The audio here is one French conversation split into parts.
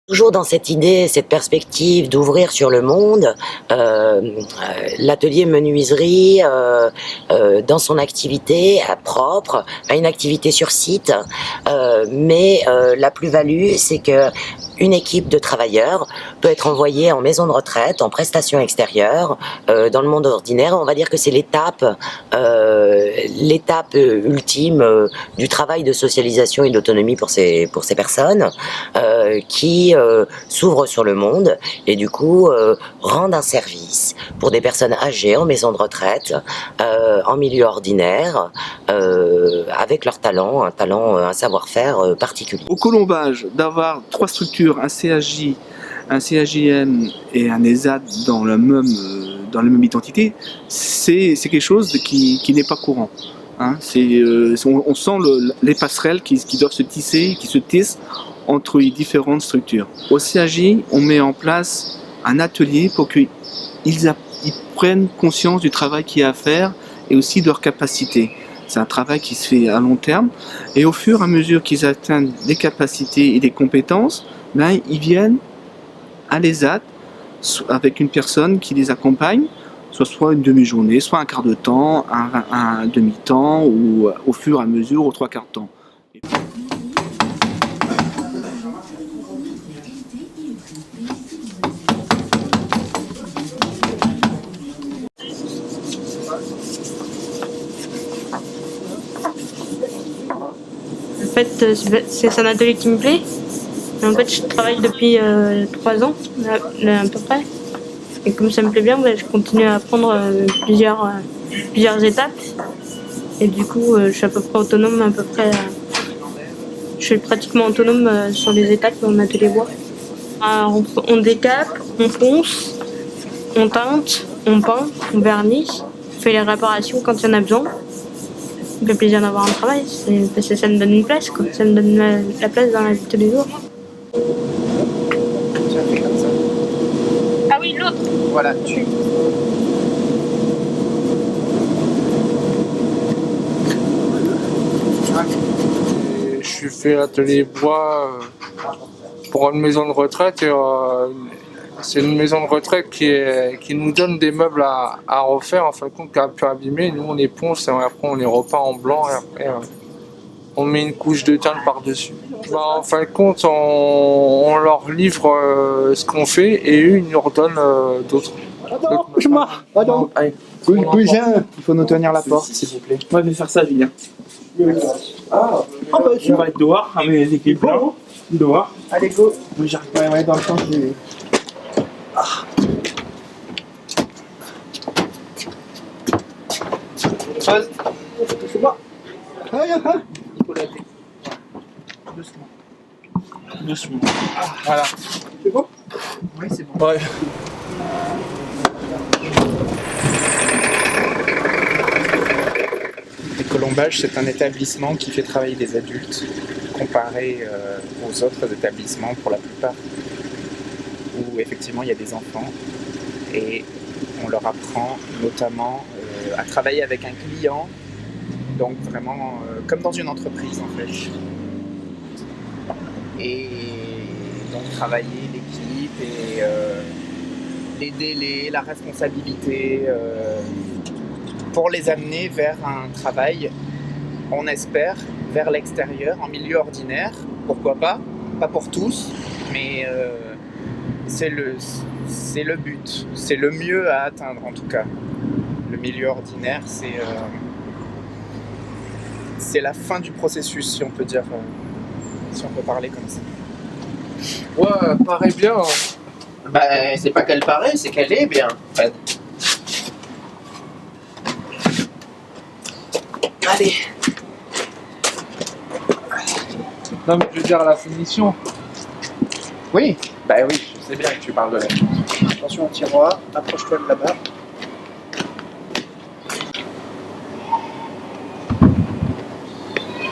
Toujours dans cette idée, cette perspective d'ouvrir sur le monde, l'atelier menuiserie, dans son activité propre, a une activité sur site, mais la plus-value, c'est que une équipe de travailleurs peut être envoyée en maison de retraite, en prestation extérieure, dans le monde ordinaire. On va dire que c'est l'étape ultime du travail de socialisation et d'autonomie pour ces personnes qui s'ouvrent sur le monde et du coup rendent un service pour des personnes âgées en maison de retraite, en milieu ordinaire, avec leur talent, un savoir-faire particulier. Au colombage, d'avoir 3 structures, un CAJ, un CAJM et un ESAT dans la même identité, c'est quelque chose qui n'est pas courant. Hein. On sent les passerelles qui doivent se tisser, qui se tissent entre les différentes structures. Au CAJ, on met en place un atelier pour qu'ils prennent conscience du travail qu'il y a à faire et aussi de leurs capacités. C'est un travail qui se fait à long terme et au fur et à mesure qu'ils atteignent des capacités et des compétences, ben, ils viennent à l'ESAT avec une personne qui les accompagne, soit une demi-journée, soit un quart de temps, un demi-temps ou au fur et à mesure aux 3/4 de temps. En fait, c'est un atelier qui me plaît. En fait, je travaille depuis 3 ans, à peu près. Et comme ça me plaît bien, je continue à apprendre plusieurs étapes. Et du coup, je suis à peu près autonome, je suis pratiquement autonome sur les étapes dans mon atelier bois. Alors, on décape, on ponce, on teinte, on peint, on vernit, on fait les réparations quand il y en a besoin. Ça me fait plaisir d'avoir un travail, parce que ça me donne une place, quoi. Ça me donne la place dans la vie de tous les jours. Tu as fait comme ça. Ah oui, l'autre. Voilà, Je suis fait atelier bois pour une maison de retraite et c'est une maison de retraite qui nous donne des meubles à refaire en fin de compte, qui a un peu abîmé. Nous on les ponce et après on les repeint en blanc et après on met une couche de teinte par-dessus. En fin de compte on leur livre ce qu'on fait et eux ils nous redonnent d'autres. Allez, il faut nous tenir la porte, s'il vous plaît. Moi je vais faire ça, Julien. On va être dehors, mes équipes là. Dehors. Allez, go. J'arrive pas à aller dans le temps. Pause. C'est moi. Doucement. Voilà. C'est bon? Oui, c'est bon. Ouais. Le colombage, c'est un établissement qui fait travailler des adultes comparé aux autres établissements pour la plupart où effectivement il y a des enfants et on leur apprend notamment à travailler avec un client, donc vraiment comme dans une entreprise en fait. Et donc travailler l'équipe et les délais, la responsabilité pour les amener vers un travail, on espère, vers l'extérieur, en milieu ordinaire, pourquoi pas pour tous, mais c'est le but, c'est le mieux à atteindre en tout cas. Le milieu ordinaire, c'est la fin du processus, si on peut dire, si on peut parler comme ça. Ouais, elle paraît bien. Bah, c'est pas qu'elle paraît, c'est qu'elle est bien. En fait. Allez. Non mais je veux dire la finition. Oui, bah oui, je sais bien que tu parles de la finition. Attention au tiroir, approche-toi de là-bas.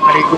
Allez, go.